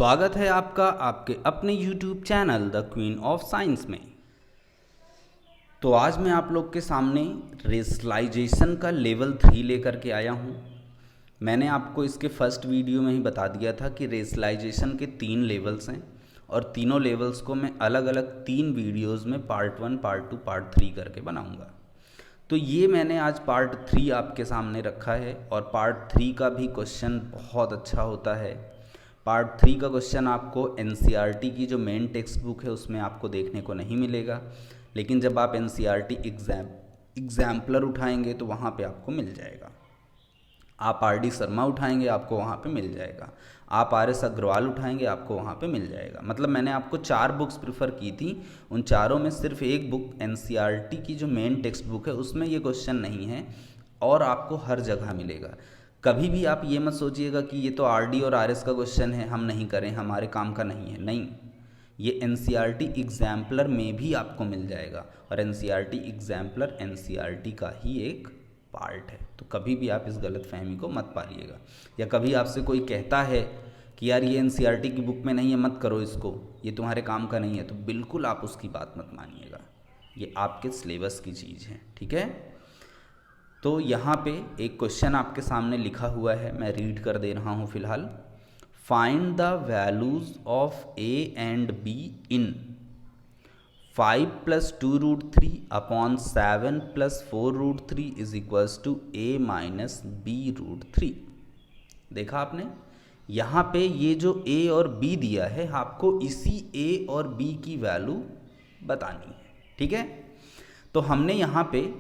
स्वागत है आपका आपके अपने YouTube channel the queen of science में। तो आज मैं आप लोग के सामने रेशनलाइजेशन का लेवल 3 लेकर के आया हूँ। मैंने आपको इसके फर्स्ट वीडियो में ही बता दिया था कि रेशनलाइजेशन के 3 लेवल्स हैं और तीनों लेवल्स को मैं अलग अलग 3 वीडियोज़ में पार्ट 1, पार्ट 2, पार्ट 3 करके बनाऊँगा। तो ये मैंने आज पार्ट 3 आपके सामने रखा है और पार्ट 3 का भी क्वेश्चन बहुत अच्छा होता है। पार्ट 3 का क्वेश्चन आपको एनसीईआरटी की जो मेन टेक्स्ट बुक है उसमें आपको देखने को नहीं मिलेगा, लेकिन जब आप एनसीईआरटी एग्जाम्पलर उठाएंगे तो वहाँ पे आपको मिल जाएगा। आप आरडी शर्मा उठाएंगे आपको वहाँ पे मिल जाएगा, आप आरएस अग्रवाल उठाएंगे आपको वहाँ पे मिल जाएगा। मतलब मैंने आपको 4 बुक्स प्रिफर की थी, उन चारों में सिर्फ एक बुक एनसीईआरटी की जो मेन टेक्स्ट बुक है उसमें ये क्वेश्चन नहीं है और आपको हर जगह मिलेगा। कभी भी आप ये मत सोचिएगा कि ये तो आरडी और आरएस का क्वेश्चन है, हम नहीं करें, हमारे काम का नहीं है। नहीं, ये एनसीईआरटी एग्जाम्पलर में भी आपको मिल जाएगा और एनसीईआरटी एग्जाम्पलर एनसीईआरटी का ही एक पार्ट है। तो कभी भी आप इस गलत फहमी को मत पालिएगा। या कभी आपसे कोई कहता है कि यार ये एनसीईआरटी की बुक में नहीं है, मत करो इसको, ये तुम्हारे काम का नहीं है, तो बिल्कुल आप उसकी बात मत मानिएगा। ये आपके सिलेबस की चीज़ है, ठीक है। तो यहाँ पे एक क्वेश्चन आपके सामने लिखा हुआ है, मैं रीड कर दे रहा हूँ फिलहाल। Find the values of A and B in 5 + 2√3 upon 7 + 4√3 is equals to a - b√3। देखा आपने, यहाँ पे ये जो a और b दिया है आपको इसी a और b की वैल्यू बतानी है, ठीक है। तो हमने यहाँ पे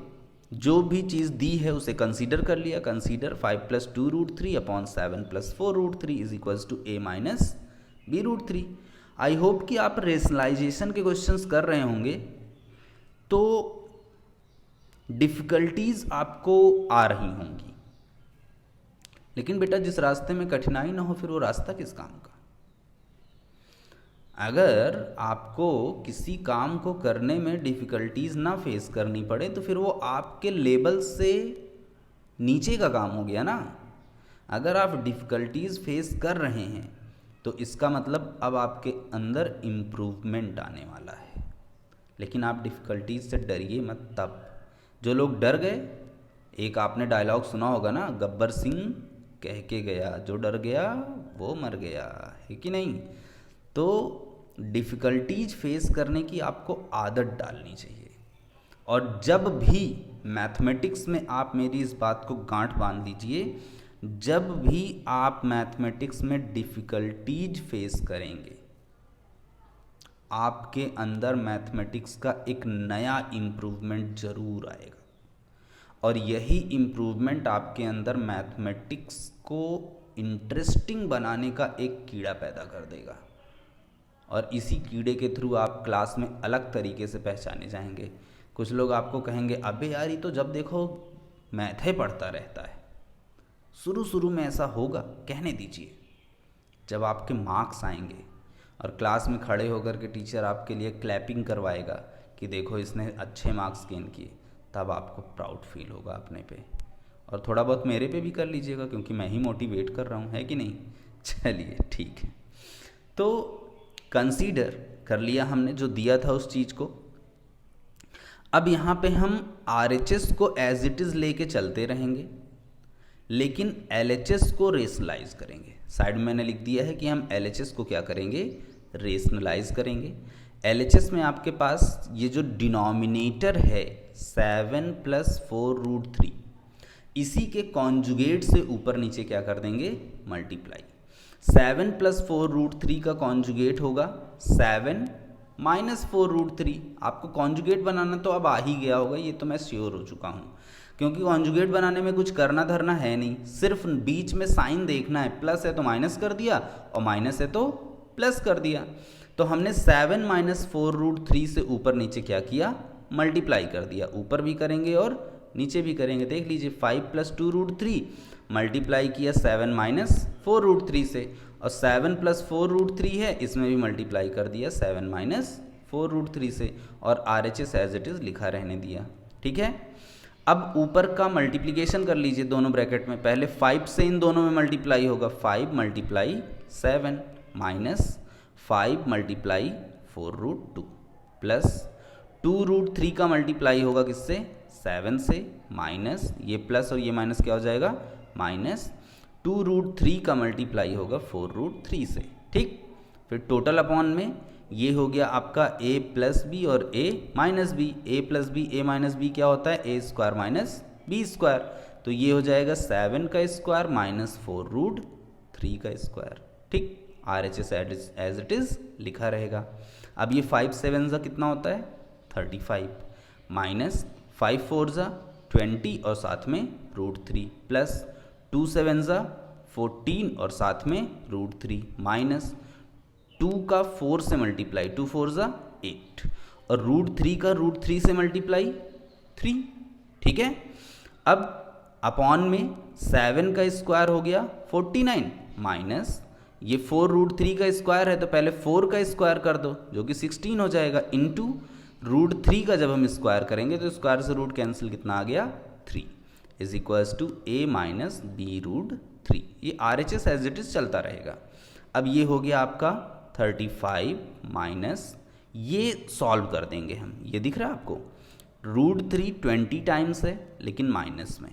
जो भी चीज़ दी है उसे कंसीडर कर लिया। Consider 5 + 2√3 upon 7 + 4√3 is equals to a - b√3। I hope कि आप रेशनलाइजेशन के क्वेश्चंस कर रहे होंगे तो डिफ़िकल्टीज आपको आ रही होंगी, लेकिन बेटा जिस रास्ते में कठिनाई ना हो फिर वो रास्ता किस काम का। अगर आपको किसी काम को करने में डिफ़िकल्टीज ना फेस करनी पड़े तो फिर वो आपके लेवल से नीचे का काम हो गया ना। अगर आप डिफ़िकल्टीज फेस कर रहे हैं तो इसका मतलब अब आपके अंदर इम्प्रूवमेंट आने वाला है। लेकिन आप डिफ़िकल्टीज से डरिए मत। तब जो लोग डर गए, एक आपने डायलॉग सुना होगा ना, गब्बर सिंह कह के गया, जो डर गया वो मर गया, है कि नहीं। तो डिफ़िकल्टीज फेस करने की आपको आदत डालनी चाहिए। और जब भी मैथमेटिक्स में, आप मेरी इस बात को गांठ बांध लीजिए, जब भी आप मैथमेटिक्स में डिफ़िकल्टीज फेस करेंगे आपके अंदर मैथमेटिक्स का एक नया इम्प्रूवमेंट ज़रूर आएगा और यही इम्प्रूवमेंट आपके अंदर मैथमेटिक्स को इंटरेस्टिंग बनाने का एक कीड़ा पैदा कर देगा और इसी कीड़े के थ्रू आप क्लास में अलग तरीके से पहचाने जाएंगे। कुछ लोग आपको कहेंगे अबे यार ये तो जब देखो मैथ ही पढ़ता रहता है। शुरू में ऐसा होगा, कहने दीजिए। जब आपके मार्क्स आएंगे और क्लास में खड़े होकर के टीचर आपके लिए क्लैपिंग करवाएगा कि देखो इसने अच्छे मार्क्स गेन किए, तब आपको प्राउड फील होगा अपने पे। और थोड़ा बहुत मेरे पे भी कर लीजिएगा क्योंकि मैं ही मोटिवेट कर रहा हूँ, है कि नहीं। चलिए ठीक है, तो कंसीडर कर लिया हमने जो दिया था उस चीज़ को। अब यहाँ पे हम RHS को एज इट इज़ लेके चलते रहेंगे, लेकिन LHS को रेशनलाइज करेंगे। साइड में मैंने लिख दिया है कि हम LHS को क्या करेंगे, रेशनलाइज करेंगे। LHS में आपके पास ये जो डिनोमिनेटर है 7 + 4√3, इसी के कॉन्जुगेट से ऊपर नीचे क्या कर देंगे, मल्टीप्लाई। 7 + 4√3 का कॉन्जुगेट होगा 7 - 4√3। आपको कॉन्जुगेट बनाना तो अब आ ही गया होगा, ये तो मैं श्योर हो चुका हूँ, क्योंकि कॉन्जुगेट बनाने में कुछ करना धरना है नहीं, सिर्फ बीच में साइन देखना है। प्लस है तो माइनस कर दिया और माइनस है तो प्लस कर दिया। तो हमने 7 - 4√3 से ऊपर नीचे क्या किया, मल्टीप्लाई कर दिया। ऊपर भी करेंगे और नीचे भी करेंगे। देख लीजिए 5 + 2√3 मल्टीप्लाई किया 7 - 4√3 से, और 7 + 4√3 है, इसमें भी मल्टीप्लाई कर दिया 7 - 4√3 से, और RHS एज इट इज़ लिखा रहने दिया, ठीक है। अब ऊपर का मल्टीप्लिकेशन कर लीजिए दोनों ब्रैकेट में। पहले 5 से इन दोनों में मल्टीप्लाई होगा, 5 × 7 माइनस 5 मल्टीप्लाई 4√2 प्लस 2√3 का मल्टीप्लाई होगा किससे 7 से, माइनस ये प्लस और ये माइनस क्या हो जाएगा माइनस 2√3 का मल्टीप्लाई होगा 4√3 से। ठीक, फिर टोटल अपॉन में ये हो गया आपका a प्लस बी और a minus B. a plus B a minus B क्या होता है a square minus B square, तो ये हो जाएगा 7 का स्क्वायर माइनस 4√3 का स्क्वायर। ठीक, RHS एज इट इज़ लिखा रहेगा। अब ये 5 7 ज़ा कितना होता है 35 माइनस 5 4 ज़ा 20 और साथ में √3 प्लस 2 7 ज़ा 14 और साथ में √3 माइनस 2 का 4 से मल्टीप्लाई 2 4 ज़ा 8 और √3 का √3 से मल्टीप्लाई 3। ठीक है, अब अपॉन में 7 का स्क्वायर हो गया 49 माइनस ये 4√3 का स्क्वायर है तो पहले 4 का स्क्वायर कर दो जो कि 16 हो जाएगा, इंटू √3 का जब हम स्क्वायर करेंगे तो स्क्वायर से रूट कैंसिल कितना आ गया 3 is equals to a minus b√3। ये RHS एज इट इज चलता रहेगा। अब ये हो गया आपका 35 माइनस ये सॉल्व कर देंगे हम, ये दिख रहा है आपको √3 20 टाइम्स है लेकिन माइनस में,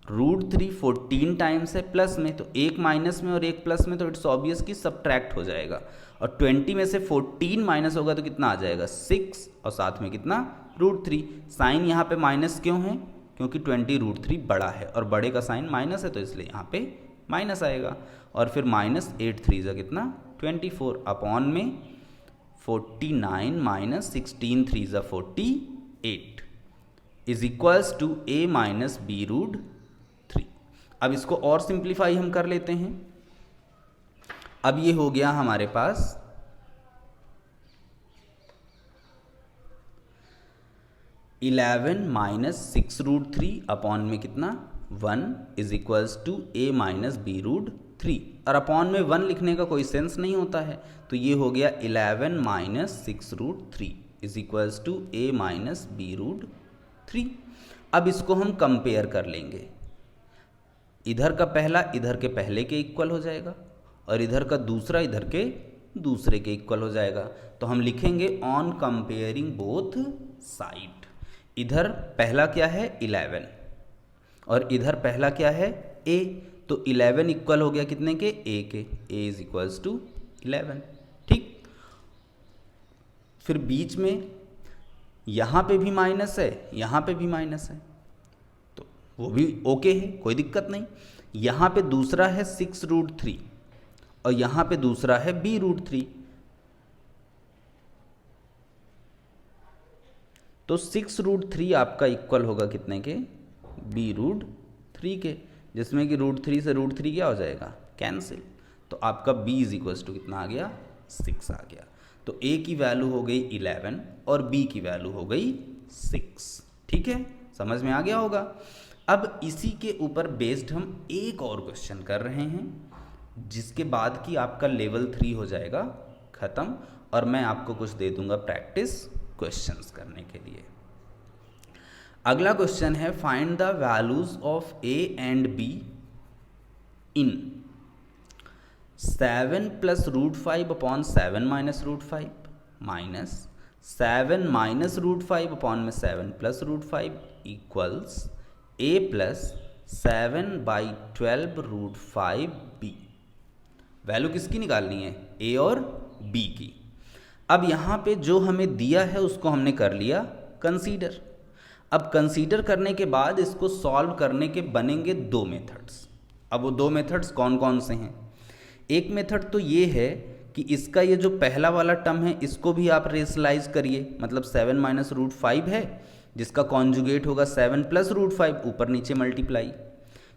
√3 14 टाइम्स है प्लस में, तो एक माइनस में और एक प्लस में तो इट्स ऑब्वियस कि सब्ट्रैक्ट हो जाएगा और 20 में से 14 माइनस होगा तो कितना आ जाएगा 6 और साथ में कितना √3। साइन यहाँ पे माइनस क्यों है क्योंकि 20 √3 बड़ा है और बड़े का साइन माइनस है तो इसलिए यहाँ पे माइनस आएगा और फिर माइनस 8 3 ज़ा कितना 24 अपॉन में 49 माइनस 16 3 ज़ा 48 is equals to a minus b√3। अब इसको और सिंप्लीफाई हम कर लेते हैं। अब ये हो गया हमारे पास 11 माइनस 6√3 अपॉन में कितना 1 is equals to a minus b√3 और अपॉन में 1 लिखने का कोई सेंस नहीं होता है तो ये हो गया 11 minus 6√3 is equals to a minus b√3। अब इसको हम कंपेयर कर लेंगे, इधर का पहला इधर के पहले के इक्वल हो जाएगा और इधर का दूसरा इधर के दूसरे के इक्वल हो जाएगा। तो हम लिखेंगे ऑन कंपेयरिंग बोथ साइड, इधर पहला क्या है 11 और इधर पहला क्या है a, तो 11 इक्वल हो गया कितने के a के, a इज इक्वल्स टू 11। ठीक, फिर बीच में यहाँ पे भी माइनस है यहाँ पे भी माइनस है तो वो भी ओके है, कोई दिक्कत नहीं। यहाँ पे दूसरा है 6√3 और यहाँ पे दूसरा है b√3, तो 6√3 आपका इक्वल होगा कितने के b√3 के, जिसमें कि √3 से √3 क्या हो जाएगा कैंसिल, तो आपका b इज इक्वल्स टू कितना आ गया 6 आ गया। तो a की वैल्यू हो गई 11 और b की वैल्यू हो गई 6। ठीक है, समझ में आ गया होगा। अब इसी के ऊपर बेस्ड हम एक और क्वेश्चन कर रहे हैं जिसके बाद कि आपका लेवल 3 हो जाएगा ख़त्म और मैं आपको कुछ दे दूंगा प्रैक्टिस क्वेश्चंस करने के लिए। अगला क्वेश्चन है find the values of a and b in 7 plus √5 upon 7 minus √5 minus 7 minus √5 upon में 7 plus √5 equals a plus 7/12√5b। Value किसकी निकालनी है a और b की। अब यहाँ पे जो हमें दिया है उसको हमने कर लिया कंसीडर। अब कंसीडर करने के बाद इसको सॉल्व करने के बनेंगे दो मेथड्स। अब वो दो मेथड्स कौन कौन से हैं? एक मेथड तो ये है कि इसका ये जो पहला वाला टर्म है इसको भी आप रेशनलाइज करिए, मतलब 7 माइनस √5 है जिसका कॉन्जुगेट होगा 7 प्लस √5 ऊपर नीचे मल्टीप्लाई।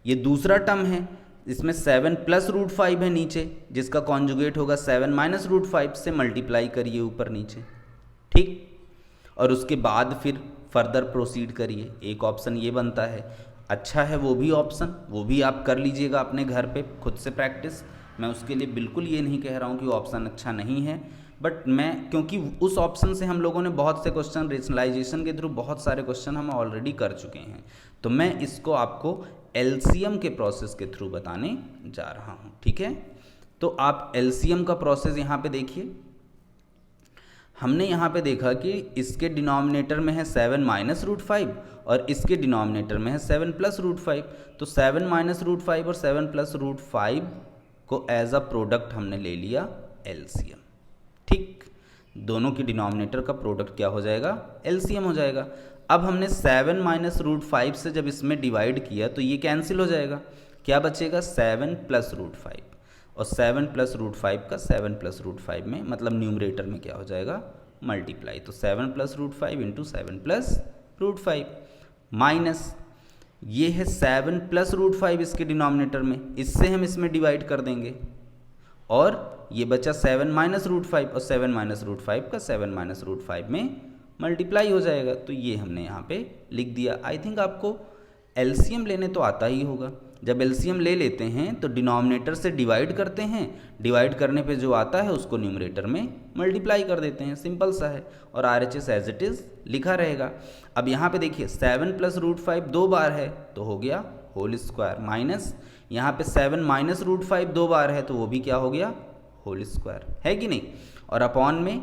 ये दूसरा टर्म है इसमें 7 प्लस √5 है नीचे जिसका कॉन्जुगेट होगा 7 माइनस √5 से मल्टीप्लाई करिए ऊपर नीचे। ठीक, और उसके बाद फिर फर्दर प्रोसीड करिए। एक ऑप्शन ये बनता है, अच्छा है वो भी ऑप्शन, वो भी आप कर लीजिएगा अपने घर पे खुद से प्रैक्टिस। मैं उसके लिए बिल्कुल ये नहीं कह रहा हूँ कि वो ऑप्शन अच्छा नहीं है, बट मैं क्योंकि उस ऑप्शन से हम लोगों ने बहुत से क्वेश्चन रेशनलाइजेशन के थ्रू बहुत सारे क्वेश्चन हम ऑलरेडी कर चुके हैं, तो मैं इसको आपको एलसीएम के प्रोसेस के थ्रू बताने जा रहा हूँ। ठीक है, तो आप एलसीएम का प्रोसेस यहाँ पे देखिए। हमने यहाँ पे देखा कि इसके डिनोमिनेटर में है 7 माइनस रूट 5 और इसके डिनोमिनेटर में है 7 प्लस रूट 5। तो 7 माइनस रूट 5 और 7 प्लस रूट 5 को एज अ प्रोडक्ट हमने ले लिया एलसीएम। ठीक, दोनों की डिनोमिनेटर का प्रोडक्ट क्या हो जाएगा? एलसीएम हो जाएगा। अब हमने 7 माइनस रूट 5 से जब इसमें डिवाइड किया तो ये कैंसिल हो जाएगा। क्या बचेगा? 7 प्लस रूट 5, और 7 प्लस रूट 5 का 7 प्लस रूट 5 में मतलब न्यूमरेटर में क्या हो जाएगा? मल्टीप्लाई। तो 7 plus root 5 into 7 plus root 5 minus ये है 7 प्लस रूट 5 इसके डिनोमिनेटर में, इससे हम इसमें डिवाइड कर देंगे और ये बचा 7 माइनस रूट 5 और 7 माइनस रूट 5 का 7 माइनस रूट 5 में मल्टीप्लाई हो जाएगा। तो ये हमने यहाँ पे लिख दिया। आई थिंक आपको एलसीएम लेने तो आता ही होगा। जब एलसीएम ले लेते हैं तो डिनोमिनेटर से डिवाइड करते हैं, डिवाइड करने पे जो आता है उसको न्यूमरेटर में मल्टीप्लाई कर देते हैं, सिंपल सा है, और आरएचएस एज इट इज़ लिखा रहेगा। अब यहाँ पे देखिए 7 प्लस रूट 5 दो बार है तो हो गया होल स्क्वायर, माइनस यहाँ पे 7 माइनस रूट 5 दो बार है तो वो भी क्या हो गया? होल स्क्वायर, है कि नहीं? और अपॉन में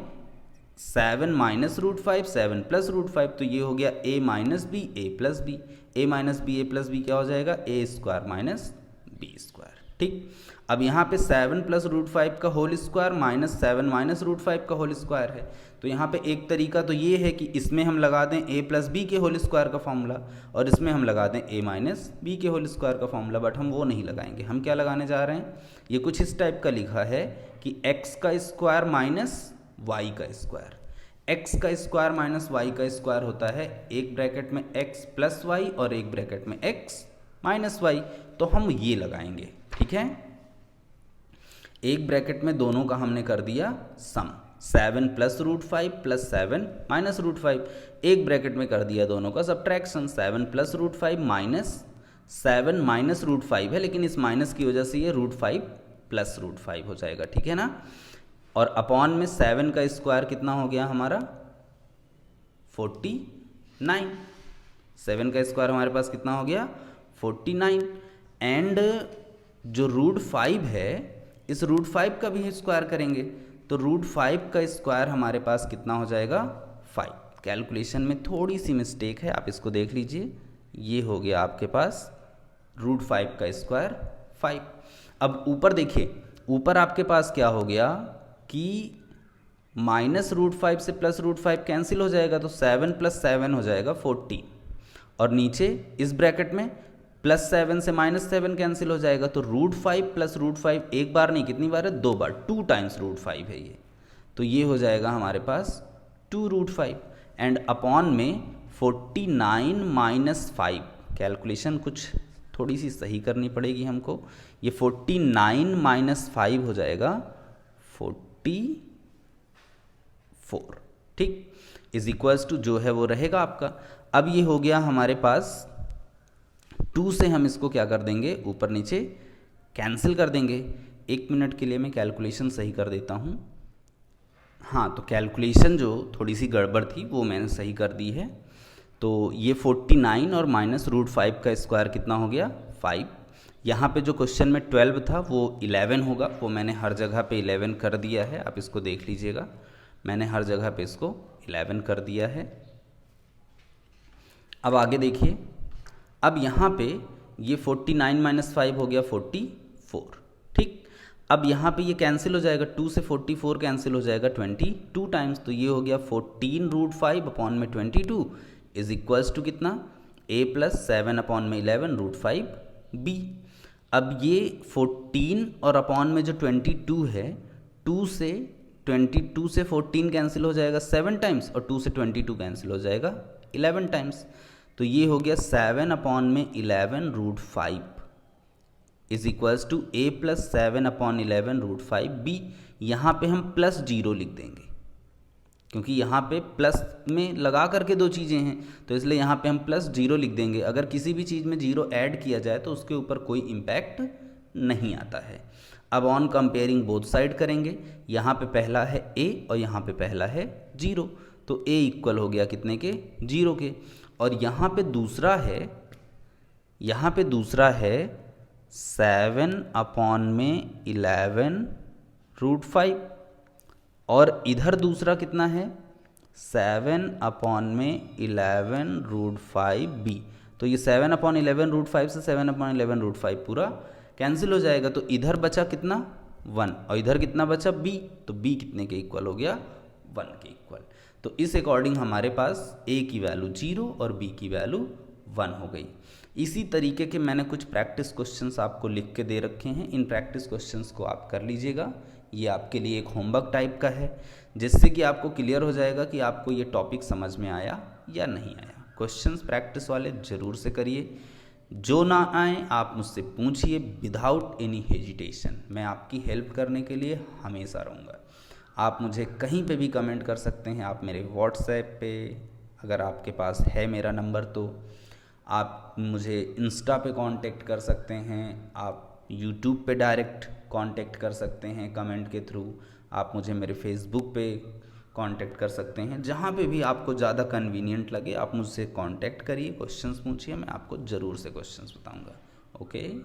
7 माइनस रूट 5 7 प्लस रूट 5, तो ये हो गया a minus B A plus B, A minus B A plus B क्या हो जाएगा? A square minus B square. ठीक, अब यहाँ पे 7 प्लस रूट 5 का whole square minus 7 minus root 5 का होल स्क्वायर है। तो यहाँ पे एक तरीका तो ये है कि इसमें हम लगा दें a प्लस बी के होल स्क्वायर का फॉर्मूला और इसमें हम लगा दें a माइनस बी के होल स्क्वायर का फॉर्मूला, बट हम वो नहीं लगाएंगे। हम क्या लगाने जा रहे हैं? ये कुछ इस टाइप का लिखा है कि x का स्क्वायर माइनस y का स्क्वायर। x का स्क्वायर माइनस y का स्क्वायर होता है एक ब्रैकेट में x प्लस वाई और एक ब्रैकेट में x माइनस वाई, तो हम ये लगाएंगे। ठीक है, एक ब्रैकेट में दोनों का हमने कर दिया sum, 7 plus root 5 plus 7 minus root 5, एक ब्रैकेट में कर दिया दोनों का subtraction, 7 plus root 5 minus 7 minus root 5 है, लेकिन इस माइनस की वजह से ये रूट 5 प्लस रूट 5 हो जाएगा। ठीक है ना, और अपॉन में 7 का स्क्वायर कितना हो गया हमारा? 49। 7 का स्क्वायर हमारे पास कितना हो गया? 49। एंड जो रूट 5 है इस रूट 5 का भी स्क्वायर करेंगे तो रूट 5 का स्क्वायर हमारे पास कितना हो जाएगा? 5। कैलकुलेशन में थोड़ी सी मिस्टेक है, आप इसको देख लीजिए। ये हो गया आपके पास रूट 5 का स्क्वायर 5। अब ऊपर देखिए, ऊपर आपके पास क्या हो गया कि माइनस रूट 5 से प्लस रूट 5 कैंसिल हो जाएगा तो 7 प्लस 7 हो जाएगा 40, और नीचे इस ब्रैकेट में प्लस 7 से माइनस 7 कैंसिल हो जाएगा तो रूट 5 प्लस रूट 5 एक बार नहीं, कितनी बार है? दो बार, 2 टाइम्स रूट 5 है ये, तो ये हो जाएगा हमारे पास 2 रूट 5 एंड अपॉन में 49 माइनस 5। कैलकुलेशन कुछ थोड़ी सी सही करनी पड़ेगी हमको। ये 49 माइनस 5 हो जाएगा 44। ठीक, इज इक्वल्स टू जो है वो रहेगा आपका। अब ये हो गया हमारे पास 2 से हम इसको क्या कर देंगे? ऊपर नीचे कैंसिल कर देंगे। एक मिनट के लिए मैं कैलकुलेशन सही कर देता हूँ। हाँ, तो कैलकुलेशन जो थोड़ी सी गड़बड़ थी वो मैंने सही कर दी है। तो ये 49 और माइनस रूट 5 का स्क्वायर कितना हो गया? 5। यहाँ पे जो क्वेश्चन में 12 था वो 11 होगा, वो मैंने हर जगह पे 11 कर दिया है, आप इसको देख लीजिएगा। मैंने हर जगह पे इसको 11 कर दिया है। अब आगे देखिए, अब यहाँ पे ये 49 माइनस 5 हो गया 44। ठीक, अब यहाँ पे ये कैंसिल हो जाएगा, 2 से 44 कैंसिल हो जाएगा 22 टाइम्स, तो ये हो गया 14 रूट 5 अपॉन में 22 इज इक्वल्स टू कितना? a प्लस 7 अपॉन में 11 रूट 5 b। अब ये 14 और अपॉन में जो 22 है, 2 से 14 कैंसिल हो जाएगा 7 टाइम्स और 2 से 22 कैंसिल हो जाएगा 11 टाइम्स, तो ये हो गया 7 अपॉन में 11 root 5 is equals to a plus 7 upon 11 root 5 b। यहाँ पे हम प्लस 0 लिख देंगे क्योंकि यहाँ पे प्लस में लगा करके दो चीज़ें हैं, तो इसलिए यहाँ पे हम प्लस 0 लिख देंगे। अगर किसी भी चीज़ में 0 ऐड किया जाए तो उसके ऊपर कोई इम्पैक्ट नहीं आता है। अब ऑन कंपेयरिंग बोथ साइड करेंगे, यहाँ पे पहला है a और यहाँ पे पहला है 0, तो a इक्वल हो गया कितने के? 0 के। और यहाँ पे दूसरा है 7/11√5 और इधर दूसरा कितना है 7/11√5b। तो ये 7/11√5 से 7/11√5 पूरा कैंसिल हो जाएगा। तो इधर बचा कितना 1 और इधर कितना बचा b, तो b कितने के इक्वल हो गया 1 के इक्वल। तो इस अकॉर्डिंग हमारे पास a की वैल्यू 0 और b की वैल्यू 1 हो गई। इसी तरीके के मैंने कुछ प्रैक्टिस क्वेश्चंस आपको लिख के दे रखे हैं। इन प्रैक्टिस क्वेश्चंस को आप कर लीजिएगा। ये आपके लिए एक होमवर्क टाइप का है, जिससे कि आपको क्लियर हो जाएगा कि आपको ये टॉपिक समझ में आया या नहीं आया। क्वेश्चंस प्रैक्टिस वाले ज़रूर से करिए। जो ना आए आप मुझसे पूछिए विदाउट एनी हेजिटेशन। मैं आपकी हेल्प करने के लिए हमेशा रहूँगा। आप मुझे कहीं पे भी कमेंट कर सकते हैं। आप मेरे व्हाट्सएप पे, अगर आपके पास है मेरा नंबर, तो आप मुझे इंस्टा पे कांटेक्ट कर सकते हैं। आप यूट्यूब पे डायरेक्ट कांटेक्ट कर सकते हैं कमेंट के थ्रू। आप मुझे मेरे फेसबुक पे कांटेक्ट कर सकते हैं। जहाँ पे भी आपको ज़्यादा कन्वीनियंट लगे आप मुझसे कांटेक्ट करिए, क्वेश्चंस पूछिए, मैं आपको ज़रूर से क्वेश्चंस बताऊंगा। ओके।